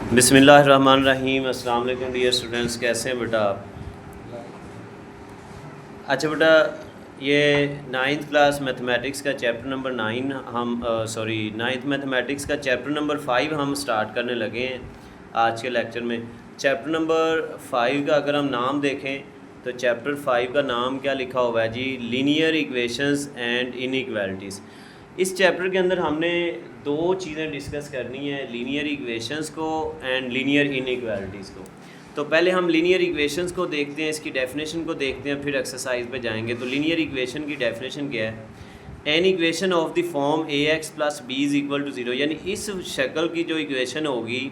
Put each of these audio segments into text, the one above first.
बिस्मिल्लाहिर्रहमानिर्रहीम। अस्सलाम वालेकुम डियर स्टूडेंट्स, कैसे हैं बेटा आप? अच्छा बेटा, ये नाइन्थ क्लास मैथमेटिक्स का चैप्टर नंबर 9 हम नाइन्थ मैथमेटिक्स का चैप्टर नंबर 5 हम स्टार्ट करने लगे हैं आज के लेक्चर में। चैप्टर नंबर 5 का अगर हम नाम देखें तो चैप्टर 5 का नाम क्या लिखा हुआ है जी? Linear equations and inequalities. इस चैप्टर के अंदर हमने दो चीज़ें डिस्कस करनी है, लीनियर इक्वेशंस को एंड लीनियर इनइक्वालिटीज़ को। तो पहले हम लीनियर इक्वेशंस को देखते हैं, इसकी डेफिनेशन को देखते हैं, फिर एक्सरसाइज पे जाएंगे। तो लीनियर इक्वेशन की डेफिनेशन क्या है? An equation of the form a x plus b is equal to zero, यानी इस शक्ल की जो इक्वेशन होगी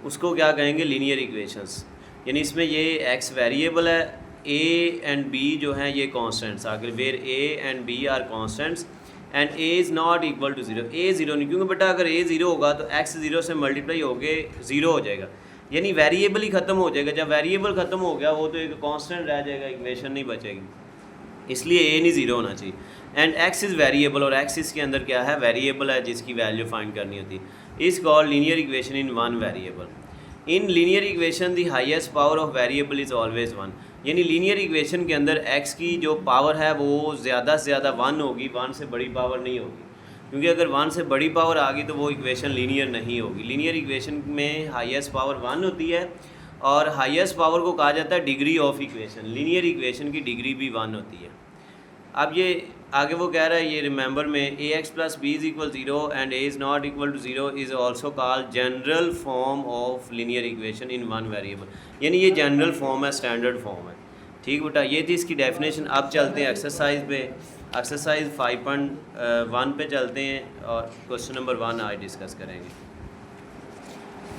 उसको क्या कहेंगे? Linear equations. यानी इसमें ये एक्स वेरिएबल है, ए एंड बी जो हैं ये कॉन्स्टेंट्स आगे, where a and b are constants and a is not equal to zero. A zero नहीं, क्योंकि बेटा अगर ए ज़ीरो होगा तो एक्स ज़ीरो से मल्टीप्लाई होके ज़ीरो हो जाएगा, यानी वेरिएबल ही ख़त्म हो जाएगा। जब वेरिएबल ख़त्म हो गया वो तो एक कांस्टेंट रह जाएगा, इक्वेशन नहीं बचेगी, इसलिए ए नहीं ज़ीरो होना चाहिए। एंड एक्स इज़ वेरिएबल, और एक्स इसके अंदर क्या है? वेरिएबल है जिसकी वैल्यू फाइंड करनी होती है। Is called linear equation in one variable. In linear equation the highest power of variable is always one, यानी लीनियर इक्वेशन के अंदर एक्स की जो पावर है वो ज़्यादा से ज़्यादा वन होगी, वन से बड़ी पावर नहीं होगी, क्योंकि अगर वन से बड़ी पावर आ गई तो वो इक्वेशन लीनियर नहीं होगी। लीनियर इक्वेशन में हाईएस्ट पावर वन होती है, और हाईएस्ट पावर को कहा जाता है degree of equation. Linear equation की डिग्री भी वन होती है। अब ये आगे वो कह रहा है, ये रिमेंबर में, a x plus b is equal zero and a is not equal to zero is also called general form of linear equation in one variable, यानी ये जनरल फॉर्म है, स्टैंडर्ड फॉर्म है। ठीक बेटा, ये थी इसकी डेफिनेशन। अब चलते हैं एक्सरसाइज पे। एक्सरसाइज 5.1 पे चलते हैं और क्वेश्चन नंबर 1 आज डिस्कस करेंगे।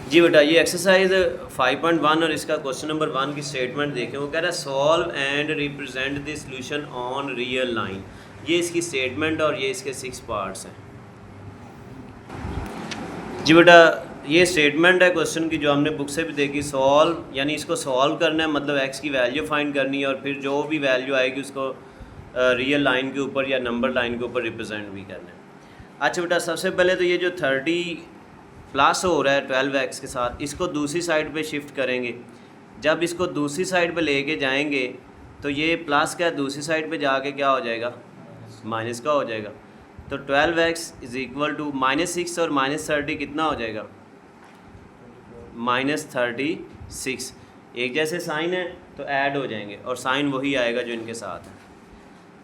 जी बेटा, ये एक्सरसाइज 5.1 और इसका क्वेश्चन नंबर 1 की स्टेटमेंट देखें। वो कह रहा है solve and represent the solution on real line. ये इसकी स्टेटमेंट और ये इसके 6 पार्ट्स हैं। जी बेटा, ये स्टेटमेंट है क्वेश्चन की जो हमने बुक से भी देखी। सॉल्व यानी इसको सॉल्व करना है, मतलब एक्स की वैल्यू फाइंड करनी है, और फिर जो भी वैल्यू आएगी उसको रियल लाइन के ऊपर या नंबर लाइन के ऊपर रिप्रेजेंट भी करना है। अच्छा बेटा, सबसे पहले तो ये जो 30 प्लस हो रहा है 12x के साथ, इसको दूसरी साइड पे शिफ्ट करेंगे। जब इसको दूसरी साइड पे लेके जाएंगे तो ये प्लस का दूसरी साइड पे जाके क्या हो जाएगा? माइनस का हो जाएगा। तो 12x इज़ इक्वल टू -6 और -30 कितना हो जाएगा? -36। एक जैसे साइन है तो ऐड हो जाएंगे, और साइन वही आएगा जो इनके साथ है।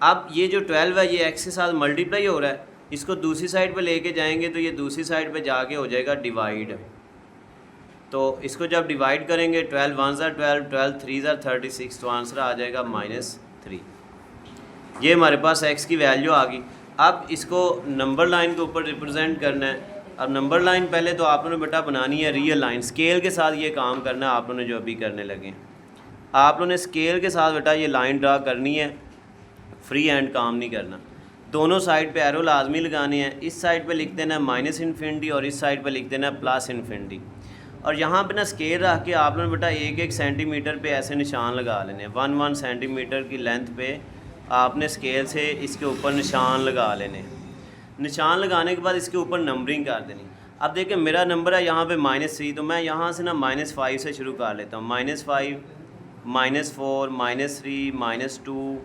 अब ये जो 12 है ये x के साथ मल्टीप्लाई हो रहा है, इसको दूसरी साइड पे लेके जाएंगे तो ये दूसरी साइड पे जाके हो जाएगा डिवाइड। तो इसको जब डिवाइड करेंगे 12 1 ज़ा 12, 12 3 ज़ा 36, तो आंसर आ जाएगा -3। ये हमारे पास x की वैल्यू आ गई। अब इसको नंबर लाइन के ऊपर रिप्रेजेंट करना है। अब नंबर लाइन पहले तो आप लोगों ने बेटा बनानी है रियल लाइन, स्केल के साथ ये काम करना है आप लोगों ने जो अभी करने लगे हैं। आप लोगों ने स्केल के साथ बेटा ये लाइन ड्रा करनी है, फ्री हैंड काम नहीं करना। दोनों साइड पे एरो लाजमी लगाने हैं। इस साइड पे लिख देना -इन्फिनिटी और इस साइड पे लिख देना +इन्फिनिटी। और यहाँ पे ना स्केल रख के आप लोगों ने बेटा 1-1 सेंटीमीटर पे ऐसे निशान लगा लेने हैं। 1-1 सेंटीमीटर की लेंथ पे आपने स्केल से इसके ऊपर निशान लगा लेने हैं। निशान लगाने के बाद इसके ऊपर नंबरिंग कर देनी। अब देखिए मेरा नंबर है यहाँ पे -3, तो मैं यहाँ से ना -5 से शुरू कर लेता हूँ। -5 -4 -3 -2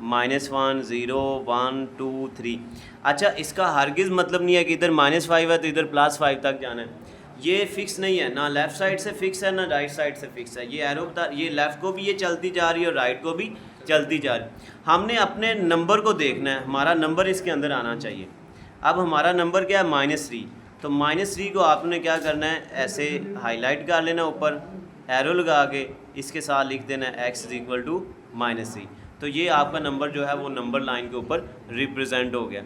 -1 0 1 2 3। अच्छा, इसका हरगिज़ मतलब नहीं है कि इधर -5 है तो इधर +5 तक जाना है। ये फ़िक्स नहीं है, ना लेफ़्ट साइड से फ़िक्स है ना राइट साइड से फ़िक्स है। ये एरो बता, ये लेफ़्ट को भी ये चलती जा रही है और राइट को भी चलती जा रही है। हमने अपने नंबर को देखना है, हमारा नंबर इसके अंदर आना चाहिए। अब हमारा नंबर क्या है? -3। तो -3 को आपने क्या करना है? ऐसे हाईलाइट कर लेना, ऊपर एरो लगा के इसके साथ लिख देना है x इज़ इक्वल टू -3। तो ये आपका नंबर जो है वो नंबर लाइन के ऊपर रिप्रेजेंट हो गया।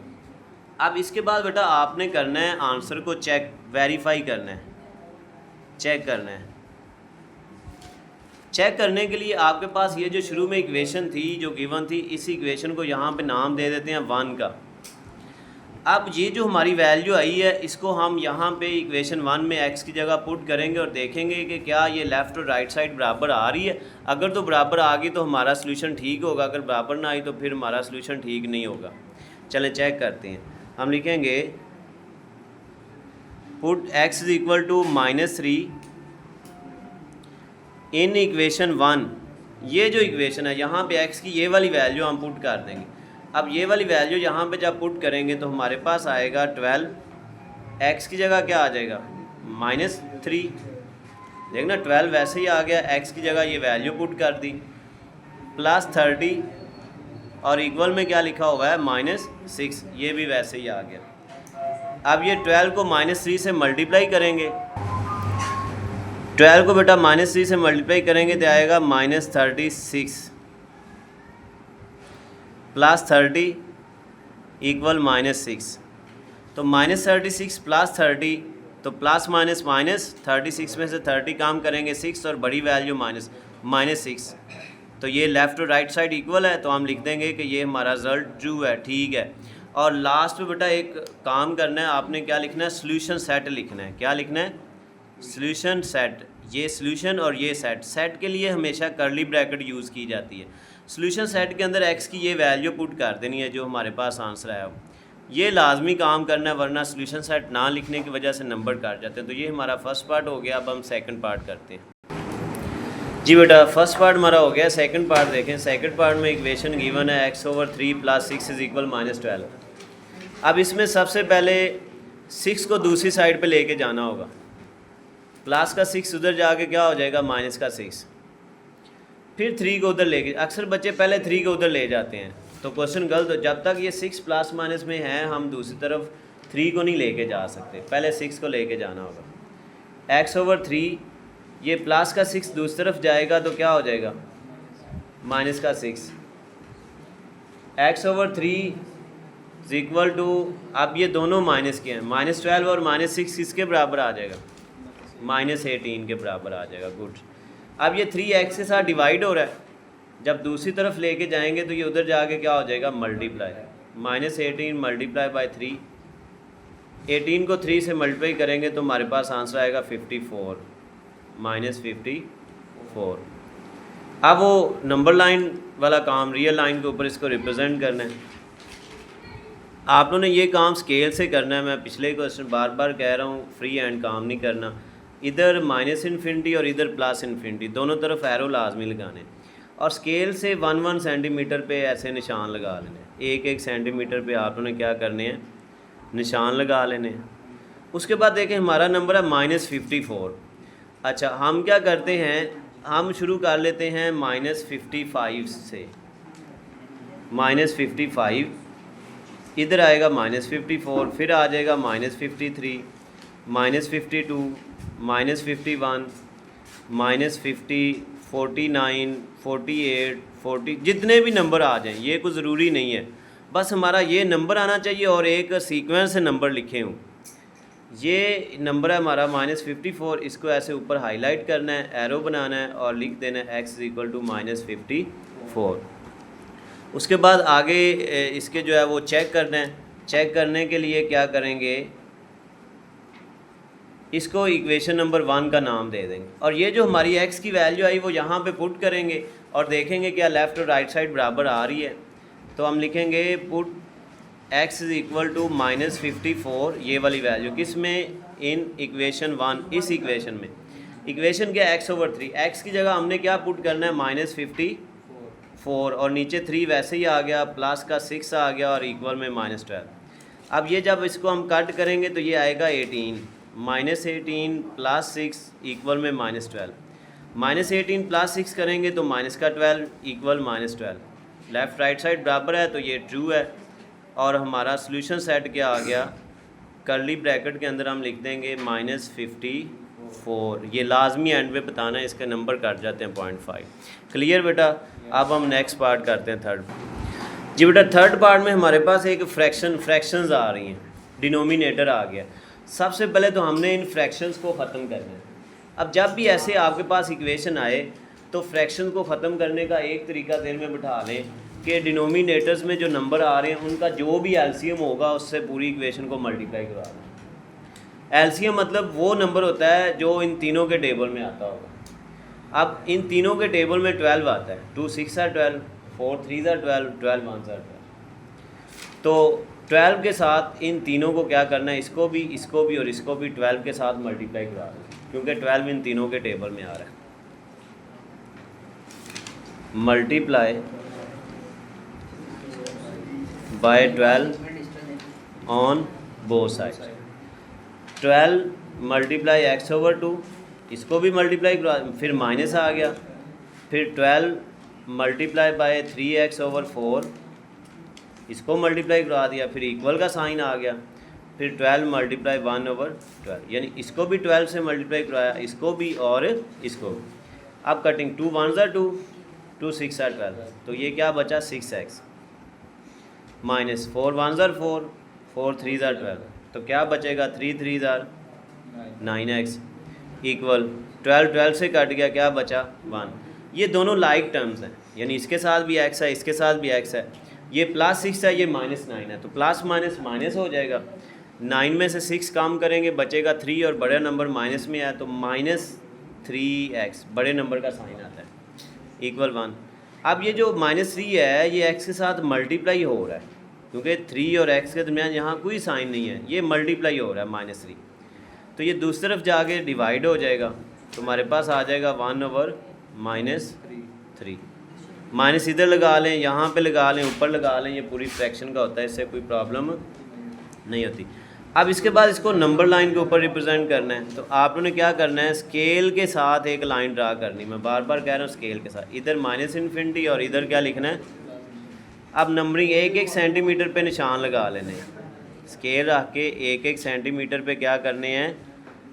अब इसके बाद बेटा आपने करना है आंसर को चेक, वेरीफाई करना है, चेक करना है। चेक करने के लिए आपके पास ये जो शुरू में इक्वेशन थी जो गिवन थी, इस इक्वेशन को यहाँ पे नाम दे देते हैं 1 का। अब ये जो हमारी वैल्यू आई है इसको हम यहाँ पे इक्वेशन 1 में x की जगह पुट करेंगे और देखेंगे कि क्या ये लेफ़्ट और राइट साइड बराबर आ रही है। अगर तो बराबर आ गई तो हमारा सॉल्यूशन ठीक होगा, अगर बराबर ना आई तो फिर हमारा सॉल्यूशन ठीक नहीं होगा। चलें चेक करते हैं। हम लिखेंगे put x is equal to -3 in equation 1, ये जो इक्वेशन है यहाँ पे x की ये वाली वैल्यू हम पुट कर देंगे। अब ये वाली वैल्यू यहाँ पे जब पुट करेंगे तो हमारे पास आएगा 12, x की जगह क्या आ जाएगा -3। देखना 12 वैसे ही आ गया, x की जगह ये वैल्यू पुट कर दी, +30 और इक्वल में क्या लिखा हुआ है -6, ये भी वैसे ही आ गया। अब ये 12 को -3 से मल्टीप्लाई करेंगे, 12 को बेटा -3 से मल्टीप्लाई करेंगे तो आएगा -36 +30 इक्वल -6। तो -36 +30 तो प्लस माइनस -36 में से 30 काम करेंगे 6 और बड़ी वैल्यू -6। तो ये लेफ़्ट और राइट साइड इक्वल है, तो हम लिख देंगे कि ये हमारा रिजल्ट ट्रू है, ठीक है। और लास्ट में बेटा एक काम करना है, आपने क्या लिखना है, सोल्यूशन सेट लिखना है। क्या लिखना है, सोल्यूशन सेट। ये सोल्यूशन और ये सेट, सेट के लिए हमेशा कर्ली ब्रैकेट यूज़ की जाती है। सोल्यूशन सेट के अंदर x की ये वैल्यू पुट कर देनी है जो हमारे पास आंसर आया हो, ये लाजमी काम करना है, वरना सोल्यूशन सेट ना लिखने की वजह से नंबर काट जाते हैं। तो ये हमारा फर्स्ट पार्ट हो गया। अब हम सेकंड पार्ट करते हैं। जी बेटा फर्स्ट पार्ट हमारा हो गया, सेकंड पार्ट देखें। सेकंड पार्ट में इक्वेशन गिवन है x/3 + 6 = -12। अब इसमें सबसे पहले 6 को दूसरी साइड पे लेके जाना होगा, प्लस का 6 उधर जाके क्या हो जाएगा -6, फिर 3 को उधर लेके, अक्सर बच्चे पहले 3 को उधर ले जाते हैं तो क्वेश्चन गलत हो। जब तक ये 6 प्लस माइनस में है हम दूसरी तरफ 3 को नहीं लेके जा सकते, पहले 6 को लेके जाना होगा। x/3 ये प्लस का 6 दूसरी तरफ जाएगा तो क्या हो जाएगा -6। x/3 = अब ये दोनों माइनस के हैं, -12 और -6 किसके बराबर आ जाएगा, -18 के बराबर आ जाएगा। गुड। अब ये 3x के साथ डिवाइड हो रहा है, जब दूसरी तरफ लेके जाएंगे तो ये उधर जाके क्या हो जाएगा मल्टीप्लाई, -18 × 3। 18 को 3 से मल्टीप्लाई करेंगे तो हमारे पास आंसर आएगा 54, -54। अब वो नंबर लाइन वाला काम, रियल लाइन के ऊपर इसको रिप्रेजेंट करना है। आप लोगों ने ये काम स्केल से करना है। मैं पिछले क्वेश्चन बार बार कह रहा हूँ, फ्री हैंड काम नहीं करना। इधर -∞ और इधर +∞, दोनों तरफ एरो लाजमी लगाने, और स्केल से 1 सेंटीमीटर पे ऐसे निशान लगा लेने। 1 सेंटीमीटर पे आप लोगों ने क्या करने हैं, निशान लगा लेने हैं। उसके बाद देखें हमारा नंबर है -54। अच्छा हम क्या करते हैं, हम शुरू कर लेते हैं -55 से। -55 इधर आएगा -54, फिर आ जाएगा -53, -52, -51, -50, 49, 48, 40, जितने भी नंबर आ जाएं, ये कोई ज़रूरी नहीं है, बस हमारा ये नंबर आना चाहिए और एक सीक्वेंस से नंबर लिखे हों। ये नंबर है हमारा -54, इसको ऐसे ऊपर हाईलाइट करना है, एरो बनाना है और लिख देना है x = -54। उसके बाद आगे इसके जो है वो चेक करना है। चेक करने के लिए क्या करेंगे, इसको इक्वेशन नंबर 1 का नाम दे देंगे, और ये जो हमारी x की वैल्यू आई वो यहाँ पे पुट करेंगे और देखेंगे क्या लेफ़्ट और राइट साइड बराबर आ रही है। तो हम लिखेंगे पुट x = -54, ये वाली वैल्यू किस में, इन इक्वेशन 1, इस इक्वेशन में। इक्वेशन क्या, x/3, x की जगह हमने क्या पुट करना है -54, और नीचे 3 वैसे ही आ गया, प्लस का 6 आ गया और इक्वल में -12। अब ये जब इसको हम कट करेंगे तो ये आएगा 18, -18 + 6 इक्वल में -12। -18 + 6 करेंगे तो -12 इक्वल -12। लेफ़्ट राइट साइड बराबर है तो ये ट्रू है। और हमारा सोल्यूशन सेट क्या आ गया, कर्ली ब्रैकेट के अंदर हम लिख देंगे -54। ये लाजमी एंड में बताना है, इसके नंबर कट जाते हैं 0.5। क्लियर बेटा। अब हम नेक्स्ट पार्ट करते हैं, थर्ड। जी बेटा थर्ड पार्ट में हमारे पास एक फ्रैक्शंस आ रही हैं, डिनोमिनेटर आ गया। सबसे पहले तो हमने इन फ्रैक्शंस को ख़त्म करना है। अब जब भी ऐसे आपके पास इक्वेशन आए तो फ्रैक्शन को ख़त्म करने का एक तरीका दिल में बिठा लें कि डिनोमिनेटर्स में जो नंबर आ रहे हैं उनका जो भी एलसीएम होगा उससे पूरी इक्वेशन को मल्टीप्लाई करवा दें। एलसीएम मतलब वो नंबर होता है जो इन तीनों के टेबल में आता होगा। अब इन तीनों के टेबल में 12 आता है, 2 6 are 12, 4 3 are 12, 12 1 are 12। तो 12 के साथ इन तीनों को क्या करना है, इसको भी और इसको भी 12 के साथ मल्टीप्लाई करा दें, क्योंकि 12 इन तीनों के टेबल में आ रहा है। Multiply by 12 on both side. 12 multiply x over 2, इसको भी मल्टीप्लाई करा, फिर माइनस आ गया, फिर 12 मल्टीप्लाई बाय 3x ओवर 4, इसको मल्टीप्लाई करा दिया, फिर इक्वल का साइन आ गया, फिर 12 मल्टीप्लाई 1 ओवर 12, यानी इसको भी 12 से मल्टीप्लाई कराया, इसको भी और इसको भी। अब कटिंग 2 1 ज़ा 2, 2 6 ज़ा 12, तो ये क्या बचा 6x माइनस 4 1 ज़ा 4, 4 3 ज़ा 12, तो क्या बचेगा 3 3 ज़ा 9x इक्वल 12 12 से कट गया, क्या बचा 1। ये दोनों लाइक टर्म्स हैं, यानी इसके साथ भी x है, इसके साथ भी x है, ये +6 है, ये -9 है, तो प्लस माइनस माइनस हो जाएगा। 9 में से 6 कम करेंगे बचेगा 3, और बड़े नंबर माइनस में है तो -3x बड़े नंबर का साइन आता है इक्वल 1। अब ये जो -3 है ये x के साथ मल्टीप्लाई हो रहा है, क्योंकि 3 और x के दरमियान यहाँ कोई साइन नहीं है, ये मल्टीप्लाई हो रहा है -3, तो ये दूसरी तरफ जाके डिवाइड हो जाएगा, तो हमारे पास आ जाएगा 1 ओवर -3। माइनस इधर लगा लें, यहाँ पे लगा लें, ऊपर लगा लें, ये पूरी फ्रैक्शन का होता है, इससे कोई प्रॉब्लम नहीं होती। अब इसके बाद इसको नंबर लाइन के ऊपर रिप्रेजेंट करना है, तो आप लोगों ने क्या करना है, स्केल के साथ एक लाइन ड्रा करनी। मैं बार बार कह रहा हूँ स्केल के साथ, इधर -∞ और इधर क्या लिखना है। अब नंबरिंग 1 1 सेंटीमीटर पे निशान लगा लेने हैं, स्केल रख के 1 1 सेंटीमीटर पे क्या करने हैं,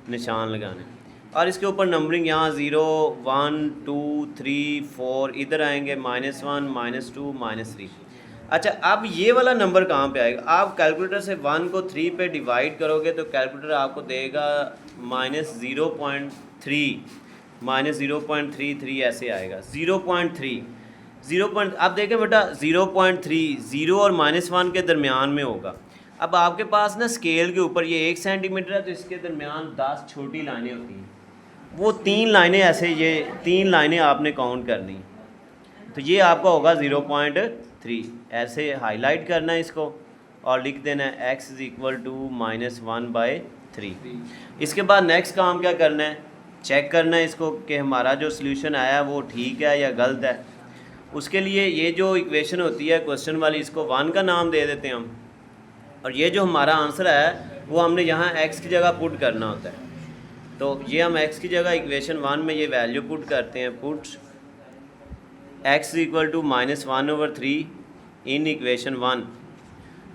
निशान लगाने, और इसके ऊपर नंबरिंग यहाँ 0 1 2 3 4 इधर आएंगे -1 -2 -3। अच्छा, अब ये वाला नंबर कहाँ पे आएगा, आप कैलकुलेटर से 1 को 3 पे डिवाइड करोगे तो कैलकुलेटर आपको देगा -0.3 -0.33 ऐसे आएगा, 0.3 अब देखें बेटा 0.3 0 और -1 के दरमियान में होगा। अब आपके पास ना स्केल के ऊपर ये 1 सेंटीमीटर है, तो इसके दरमियान 10 छोटी लाइनें होती हैं, वो 3 लाइनें ऐसे, ये 3 लाइनें आपने काउंट करनी, तो ये आपका होगा 0.3, ऐसे हाईलाइट करना है इसको और लिख देना है x = -1/3। इसके बाद नेक्स्ट काम क्या करना है, चेक करना है इसको कि हमारा जो सोल्यूशन आया है वो ठीक है या गलत है। उसके लिए ये जो इक्वेशन होती है क्वेश्चन वाली, इसको 1 का नाम दे देते हैं हम, और ये जो हमारा आंसर है वो हमने यहाँ x की जगह पुट करना होता है। तो ये हम x की जगह इक्वेशन 1 में ये वैल्यू पुट करते हैं, पुट x = -1/3 इन इक्वेशन 1।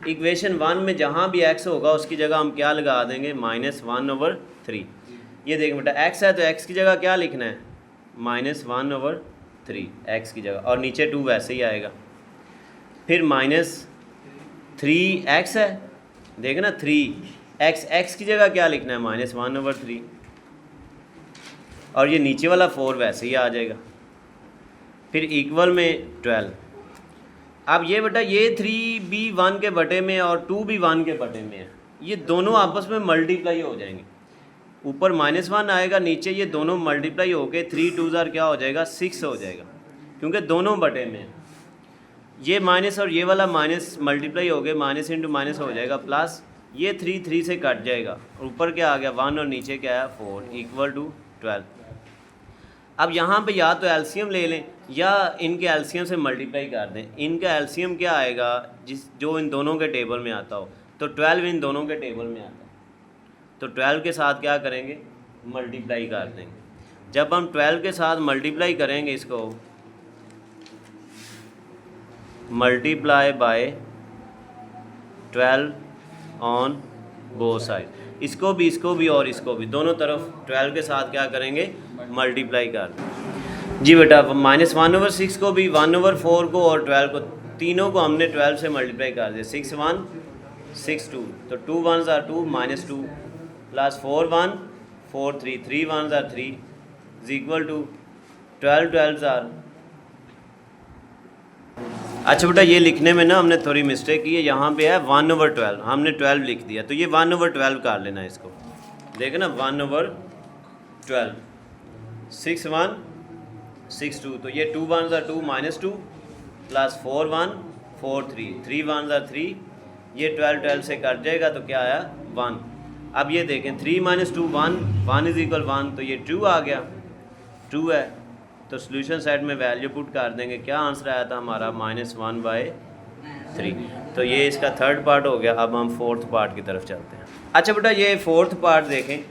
इक्वेशन 1 में जहाँ भी x होगा उसकी जगह हम क्या लगा देंगे, -1/3। ये देखें बेटा x है तो x की जगह क्या लिखना है, -1/3 x की जगह, और नीचे 2 वैसे ही आएगा। फिर -3x है, देखें ना 3x की जगह क्या लिखना है, -1/3, और ये नीचे वाला 4 वैसे ही आ जाएगा। फिर इक्वल में 12। अब ये बेटा ये 3 भी 1 के बटे में और 2 भी 1 के बटे में है, ये दोनों आपस में मल्टीप्लाई हो जाएंगे, ऊपर -1 आएगा, नीचे ये दोनों मल्टीप्लाई होके 3 2 ज़ार क्या हो जाएगा, 6 हो जाएगा, क्योंकि दोनों बटे में है। ये माइनस और ये वाला माइनस मल्टीप्लाई हो गए, माइनस इंटू माइनस हो जाएगा, प्लस ये 3 3 से कट जाएगा, ऊपर क्या आ गया 1 और नीचे क्या है 4 = 12। अब यहाँ पे या तो एलसीएम ले लें या इनके एलसीएम से मल्टीप्लाई कर दें। इनका एलसीएम क्या आएगा, जो इन दोनों के टेबल में आता हो, तो 12 इन दोनों के टेबल में आता है, तो 12 के साथ क्या करेंगे, मल्टीप्लाई कर देंगे। जब हम 12 के साथ मल्टीप्लाई करेंगे, इसको multiply by 12 on both side, इसको भी और इसको भी, दोनों तरफ 12 के साथ क्या करेंगे, मल्टीप्लाई कर दें। जी बेटा -1/6 को भी, 1/4 को और 12 को, तीनों को हमने 12 से मल्टीप्लाई कर दिया, 6 1 6 2, तो 2 1 ज़ा 2 -2 प्लस 4 1 4 3 3 1 ज़ा 3 = 12 12 ज़ार। अच्छा बेटा ये लिखने में ना हमने थोड़ी मिस्टेक की है, यहाँ पे है 1/12, हमने 12 लिख दिया, तो ये 1/12 कर लेना है इसको, देखे ना 1/12, 6 1 6 2, तो ये 2 1 ज़ा 2 -2 प्लस 4 1 4 3 3 1 ज़ा 3, ये 12 12 से कट जाएगा, तो क्या आया 1। अब ये देखें 3 - 2 1 1 = 1, तो ये 2 आ गया, 2 है, तो सोल्यूशन सेट में वैल्यू पुट कर देंगे, क्या आंसर आया था हमारा -1/3। तो ये इसका थर्ड पार्ट हो गया। अब हम फोर्थ पार्ट की तरफ चलते हैं। अच्छा बेटा ये फोर्थ पार्ट देखें,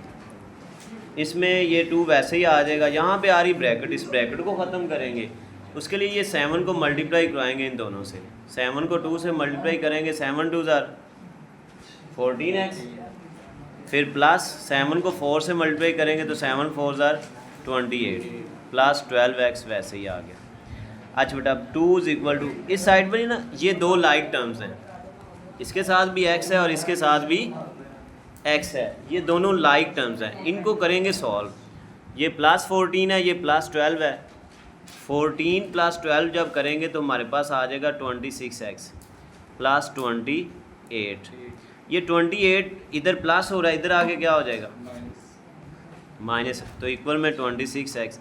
इसमें ये 2 वैसे ही आ जाएगा, यहाँ पे आ रही ब्रैकेट, इस ब्रैकेट को ख़त्म करेंगे। उसके लिए ये 7 को मल्टीप्लाई करवाएंगे इन दोनों से, 7 को 2 से मल्टीप्लाई करेंगे, 7 2 14x, फिर प्लस 7 को 4 से मल्टीप्लाई करेंगे तो 7 4 28 प्लस 12x वैसे ही आ गया। अच्छा बेटा 2 = इस साइड पर ही ना ये 2 लाइक टर्म्स हैं, इसके साथ भी x है और इसके साथ भी x है, ये दोनों लाइक टर्म्स हैं, इनको करेंगे सॉल्व। ये +14 है, ये +12 है, 14 + 12 जब करेंगे तो हमारे पास आ जाएगा 26x + 28। ये 28 इधर प्लस हो रहा है, इधर आगे क्या हो जाएगा माइनस, तो इक्वल में 26x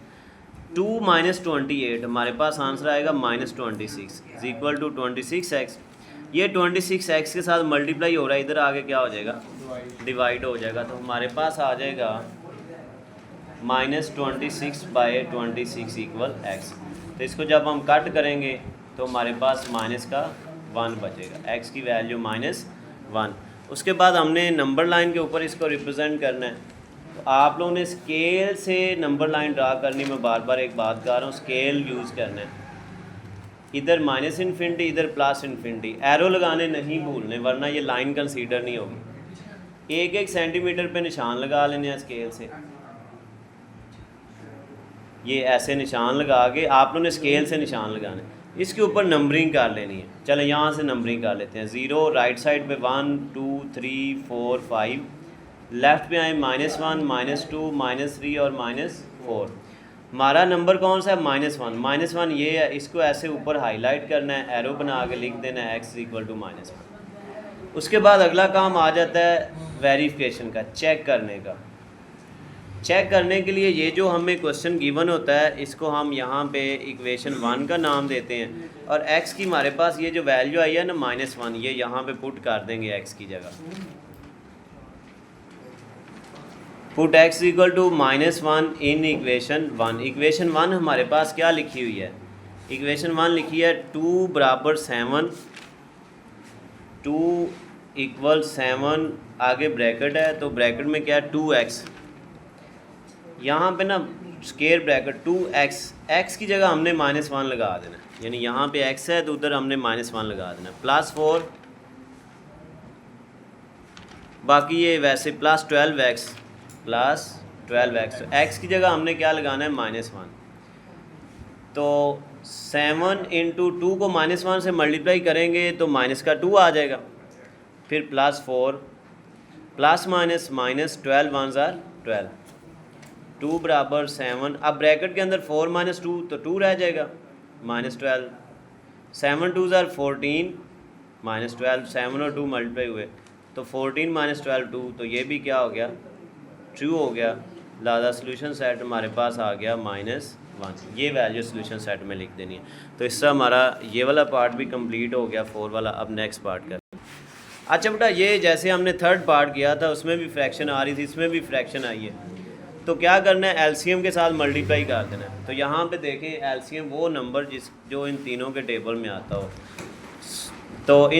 2 - 28 हमारे पास आंसर आएगा -26 = 26x। ये 26x के साथ मल्टीप्लाई हो रहा है, इधर आगे क्या हो जाएगा डिवाइड हो जाएगा, तो हमारे पास आ जाएगा -26/26 = x। तो इसको जब हम कट करेंगे तो हमारे पास माइनस का 1 बचेगा, x की वैल्यू -1। उसके बाद हमने नंबर लाइन के ऊपर इसको रिप्रेजेंट करना है। तो आप लोगों ने स्केल से नंबर लाइन ड्रा करनी, मैं बार बार एक बात कर रहा हूँ, स्केल यूज़ करना है। इधर -∞, इधर +∞, एरो लगाने नहीं भूलने वरना ये लाइन कंसीडर नहीं होगी। 1-1 सेंटीमीटर पे निशान लगा लेने हैं स्केल से, ये ऐसे निशान लगा के आप लोगों ने स्केल से निशान लगाने, इसके ऊपर नंबरिंग कर लेनी है। चलो यहाँ से नंबरिंग कर लेते हैं। 0 राइट साइड पे 1 2 3 4 5, लेफ़्ट पे आए -1 -2 -3 और -4। हमारा नंबर कौन सा है -1। -1 ये है, इसको ऐसे ऊपर हाईलाइट करना है, एरो बना के लिख देना है x = -1। उसके बाद अगला काम आ जाता है वेरिफिकेशन का, चेक करने का। चेक करने के लिए ये जो हमें क्वेश्चन गिवन होता है इसको हम यहाँ पे इक्वेशन 1 का नाम देते हैं, और x की हमारे पास ये जो वैल्यू आई है ना -1, ये यहाँ पे पुट कर देंगे x की जगह। पुट x = -1 इन इक्वेशन 1। इक्वेशन 1 हमारे पास क्या लिखी हुई है, इक्वेशन 1 लिखी है 2 = 7, 2 = 7, आगे ब्रैकेट है तो ब्रैकेट में क्या है 2x, यहाँ पे ना स्क्वायर ब्रैकेट 2x, x की जगह हमने -1 लगा देना है, यानी यहाँ पे x है तो उधर हमने -1 लगा देना है, +4, बाकी ये वैसे +12x तो x की जगह हमने क्या लगाना है -1। तो 7 × 2 को -1 से मल्टीप्लाई करेंगे तो माइनस का 2 आ जाएगा, फिर +4 प्लस माइनस -12 1 12, 2 = 7। अब ब्रैकेट के अंदर 4 - 2 तो 2 रह जाएगा, -12, 7 2 14 -12, 7 और 2 मल्टीप्लाई हुए तो 14 - 12 2, तो ये भी क्या हो गया ट्रू हो गया। लादा सोल्यूशन सेट हमारे पास आ गया -1। ये वैल्यू सोल्यूशन सेट में लिख देनी है। तो इससे हमारा ये वाला पार्ट भी कंप्लीट हो गया 4 वाला। अब नेक्स्ट पार्ट कर। अच्छा बेटा ये जैसे हमने थर्ड पार्ट किया था उसमें भी फ्रैक्शन आ रही थी, इसमें भी फ्रैक्शन आई है, तो क्या करना है एलसीएम के साथ मल्टीप्लाई कर देना है। तो यहाँ पे देखें एलसीएम वो नंबर जो इन तीनों के टेबल में आता हो, तो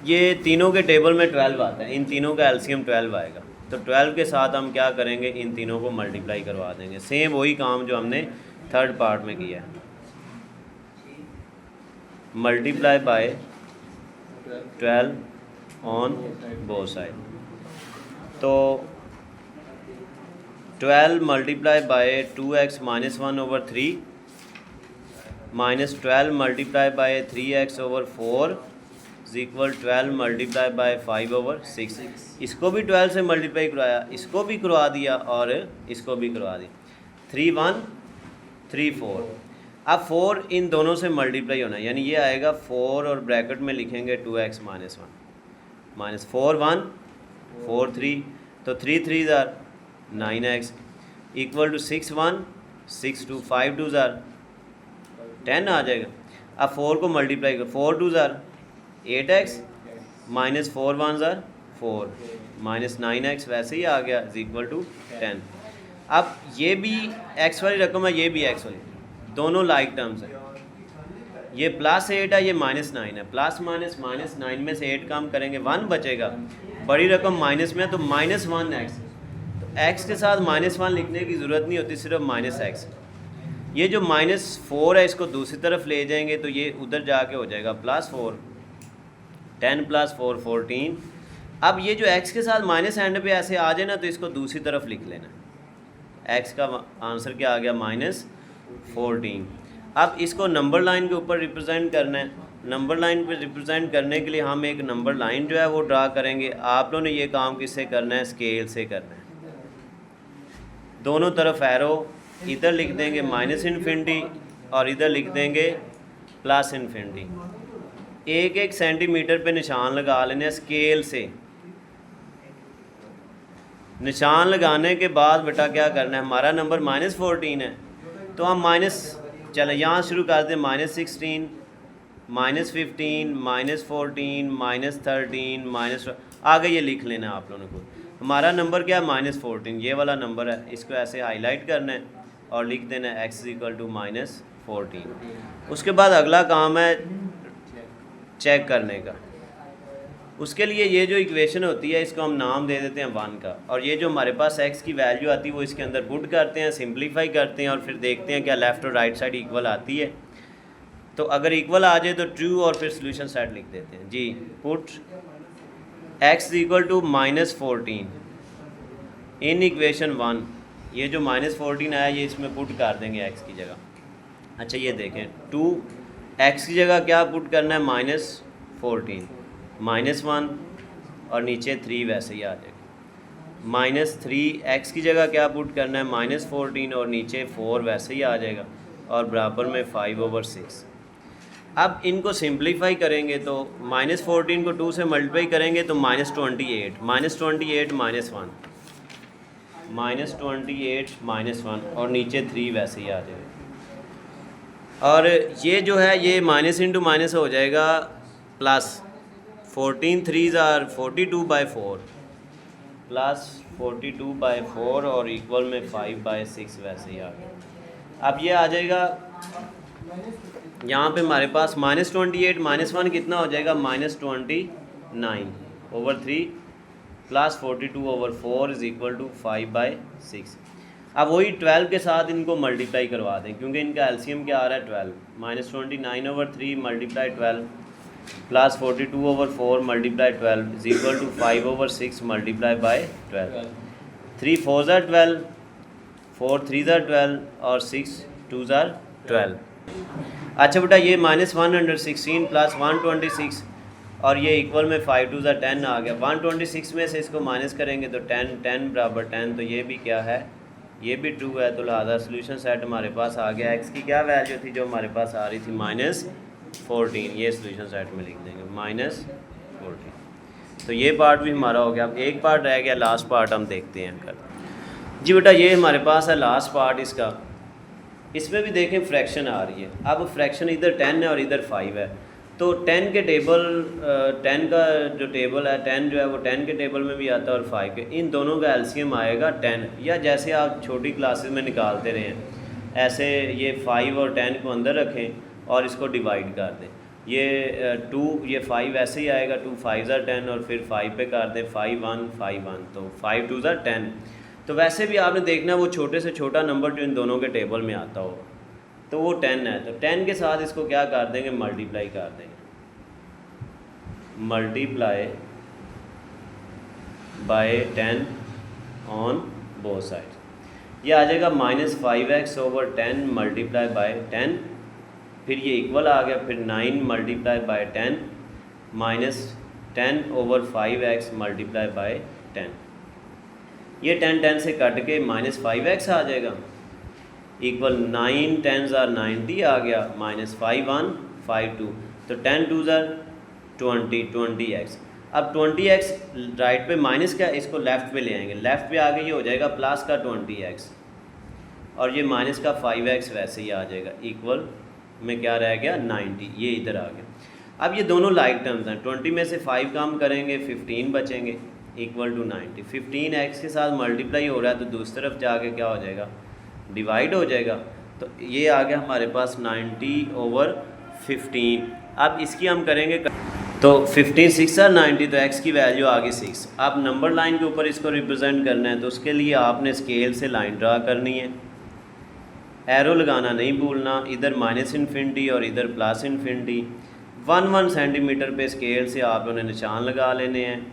ये तीनों के टेबल में 12 आता है, इन तीनों का एलसीएम 12 आएगा। तो 12 के साथ हम क्या करेंगे, इन तीनों को मल्टीप्लाई करवा देंगे। सेम वही काम जो हमने थर्ड पार्ट में किया है, multiply by 12 on both side. तो 12 multiply by 2x -1/3 -12 multiply by 3x over 4 = 12 multiply by 5/6। इसको भी 12 से मल्टीप्लाई करवाया, इसको भी करवा दिया और इसको भी करवा दिया। 3 1 3 4। अब 4 इन दोनों से मल्टीप्लाई होना है, यानी ये आएगा 4 और ब्रैकेट में लिखेंगे 2x - 1 -4 1 4 3, तो 3 3 9x = 6 1 6 2 5 2 10 आ जाएगा। अब 4 को मल्टीप्लाई कर, 4 2 8x -4 1 4 -9x वैसे ही आ गया = 10। अब ये भी x वाली रकम है, ये भी x वाली, दोनों लाइक टर्म्स हैं। ये +8 है, ये -9 है। प्लस माइनस -9 में से 8 कम करेंगे 1 बचेगा, बड़ी रकम माइनस में है तो -1x। तो x के साथ -1 लिखने की ज़रूरत नहीं होती, सिर्फ -x। ये जो -4 है इसको दूसरी तरफ ले जाएंगे तो ये उधर जाके हो जाएगा +4, 10 + 4 14। अब ये जो x के साथ माइनस एंड पे ऐसे आ जाए ना तो इसको दूसरी तरफ लिख लेना। x का आंसर क्या आ गया -14। अब इसको नंबर लाइन के ऊपर रिप्रेजेंट करना है। नंबर लाइन पे रिप्रेजेंट करने के लिए हम एक नंबर लाइन जो है वो ड्रा करेंगे। आप लोगों ने ये काम किससे करना है, स्केल से करना है। दोनों तरफ एरो, इधर लिख देंगे -∞ और इधर लिख देंगे +∞। एक एक सेंटीमीटर पे निशान लगा लेने स्केल से। निशान लगाने के बाद बेटा क्या करना है, हमारा नंबर -14 है तो हम चलें यहाँ शुरू कर दें -16, -15, -14, -13, आगे ये लिख लेना है आप लोगों को। हमारा नंबर क्या है -14, ये वाला नंबर है। इसको ऐसे हाईलाइट करना है और लिख देना है x = -14। उसके बाद अगला काम है चेक करने का। उसके लिए ये जो इक्वेशन होती है इसको हम नाम दे देते हैं 1 का, और ये जो हमारे पास x की वैल्यू आती है वो इसके अंदर पुट करते हैं, सिंप्लीफाई करते हैं और फिर देखते हैं क्या लेफ़्ट और राइट साइड इक्वल आती है। तो अगर इक्वल आ जाए तो ट्रू और फिर सोल्यूशन सेट लिख देते हैं जी। Put x = -14 in equation 1। ये जो -14 आया ये इसमें पुट कर देंगे x की जगह। अच्छा ये देखें 2 x की जगह क्या पुट करना है -14, -1 और नीचे 3 वैसे ही आ जाएगा। -3 x की जगह क्या पुट करना है -14 और नीचे 4 वैसे ही आ जाएगा और बराबर में 5/6। अब इनको सिंप्लीफाई करेंगे तो -14 को 2 से मल्टीप्लाई करेंगे तो -28, -1 और नीचे 3 वैसे ही आ जाएगा। और ये जो है ये माइनस इंटू माइनस हो जाएगा प्लस 14 3s are 42/4 प्लस 42/4 और इक्वल में 5/6 वैसे ही आ गया। अब ये आ जाएगा यहाँ पे हमारे पास -28 -1 कितना हो जाएगा -29/3 प्लस 42/4 इज इक्वल टू 5/6। अब वही 12 के साथ इनको मल्टीप्लाई करवा दें क्योंकि इनका एलसीएम क्या आ रहा है 12। -29/3 multiply 12 plus 42/4 multiply 12 is equal to 5/6 multiply by 12। 3 4s are 12, 4 3s are 12 और 6 2s are 12। अच्छा बेटा ये -116 प्लस 126 और ये इक्वल में 5 2s are 10 आ गया। 126 में से इसको माइनस करेंगे तो 10 10 बराबर 10, तो ये भी क्या है, ये भी ट्रू है। तो लिहाजा सोल्यूशन सेट हमारे पास आ गया। एक्स की क्या वैल्यू थी जो हमारे पास आ रही थी -14, ये सोल्यूशन सेट में लिख देंगे -14। तो ये पार्ट भी हमारा हो गया। अब एक पार्ट रह गया, लास्ट पार्ट हम देखते हैं कल जी। बेटा ये हमारे पास है लास्ट पार्ट इसका। इसमें भी देखें फ्रैक्शन आ रही है। अब फ्रैक्शन इधर 10 है और इधर 5 है, तो 10 के टेबल 10 का जो टेबल है 10 जो है वो 10 के टेबल में भी आता है और 5 के, इन दोनों का एलसीएम आएगा 10। या जैसे आप छोटी क्लासेस में निकालते रहे हैं ऐसे ये 5 और 10 को अंदर रखें और इसको डिवाइड कर दें। ये 2 ये 5 ऐसे ही आएगा, 2 5s are 10 और फिर 5 पे कर दें 5 1 5 1, तो 5 2s are 10। तो वैसे भी आपने देखना वो छोटे से छोटा नंबर जो इन दोनों के टेबल में आता हो तो वो 10 है। तो 10 के साथ इसको क्या कर देंगे, मल्टीप्लाई कर देंगे, multiply by 10 on both side. ये आ जाएगा -5x/10 मल्टीप्लाई बाय 10, फिर ये इक्वल आ गया, फिर 9 multiply by 10 -10/5x multiply by 10। ये 10 10 से कट के -5x आ जाएगा, इक्वल 9 10s are 90 आ गया, -5 1 5 2, तो 10 2s are 20x। अब 20x राइट पे माइनस का, इसको लेफ़्ट पे ले आएंगे, लेफ़्ट पे आगे ये हो जाएगा प्लस का 20x और ये माइनस का 5x वैसे ही आ जाएगा, इक्वल में क्या रह गया 90, ये इधर आ गया। अब ये दोनों लाइक टर्म्स हैं, 20 में से 5 कम करेंगे 15 बचेंगे, इक्वल टू 90। 15 x के साथ मल्टीप्लाई हो रहा है तो दूसरी तरफ जाके क्या हो जाएगा, डिवाइड हो जाएगा। तो ये आ गया हमारे पास 90/15। अब इसकी हम करेंगे तो 15 6 और 90, तो x की वैल्यू आ गई 6। अब नंबर लाइन के ऊपर इसको रिप्रेजेंट करना है, तो उसके लिए आपने स्केल से लाइन ड्रा करनी है, एरो लगाना नहीं भूलना, इधर -∞ और इधर +∞। 1 सेंटीमीटर पे स्केल से आप उन्हें निशान लगा लेने हैं।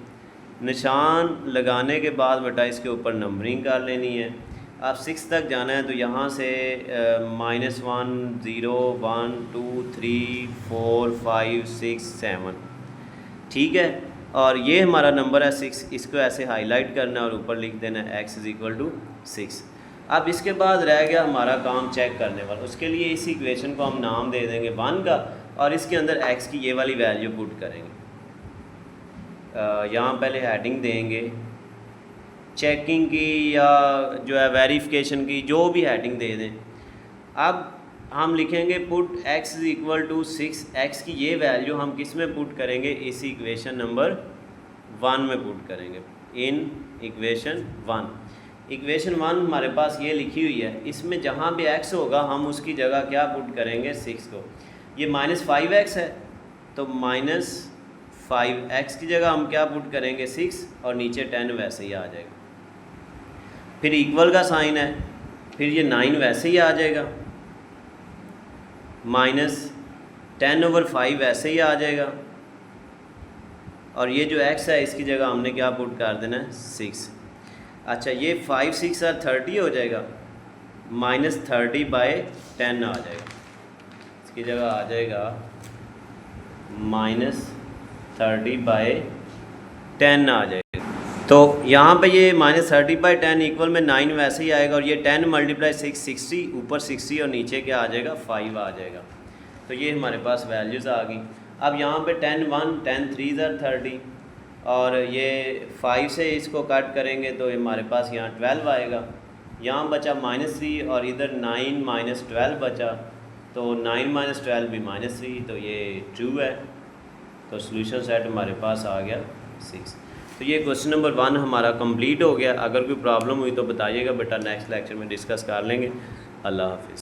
निशान लगाने के बाद बेटा इसके ऊपर नंबरिंग कर लेनी है। आप 6 तक जाना है तो यहाँ से -1 0 1 2 3 4 5 6 7, ठीक है। और ये हमारा नंबर है 6, इसको ऐसे हाईलाइट करना है और ऊपर लिख देना है x = 6। अब इसके बाद रह गया हमारा काम चेक करने वाला। उसके लिए इस इक्वेशन को हम नाम दे देंगे 1 का, और इसके अंदर x की ये वाली वैल्यू पुट करेंगे। यहाँ पहले हेडिंग देंगे चेकिंग की या जो है वेरिफिकेशन की, जो भी हेडिंग दे दें। अब हम लिखेंगे पुट x = 6। x की ये वैल्यू हम किस में पुट करेंगे? इस इक्वेशन नंबर 1 में पुट करेंगे, इन इक्वेशन 1। इक्वेशन 1 हमारे पास ये लिखी हुई है, इसमें जहाँ भी x होगा हम उसकी जगह क्या पुट करेंगे? 6 को। ये -5x है तो -5x की जगह हम क्या पुट करेंगे? 6, और नीचे 10 वैसे ही आ जाएगा। फिर इक्वल का साइन है, फिर ये 9 वैसे ही आ जाएगा, -10/5 वैसे ही आ जाएगा, और ये जो x है इसकी जगह हमने क्या पुट कर देना है? 6। अच्छा, ये 5 6 और 30 हो जाएगा, -30/10 आ जाएगा। इसकी जगह आ जाएगा -30/10 आ जाएगा। तो यहाँ पे ये -30/10 इक्वल में 9 वैसे ही आएगा, और ये 10 × 6 60, ऊपर 60 और नीचे क्या आ जाएगा? 5 आ जाएगा। तो ये हमारे पास वैल्यूज़ आ गई। अब यहाँ पे 10 1 10 3 30, और ये 5 से इसको कट करेंगे तो हमारे पास यहाँ 12 आएगा। यहाँ बचा -3 और इधर 9 -12 बचा, तो 9 - 12 भी -3, तो ये ट्रू है। तो सॉल्यूशन सेट हमारे पास आ गया 6। तो ये क्वेश्चन नंबर 1 हमारा कंप्लीट हो गया। अगर कोई प्रॉब्लम हुई तो बताइएगा बेटा, नेक्स्ट लेक्चर में डिस्कस कर लेंगे। अल्लाह हाफिज़।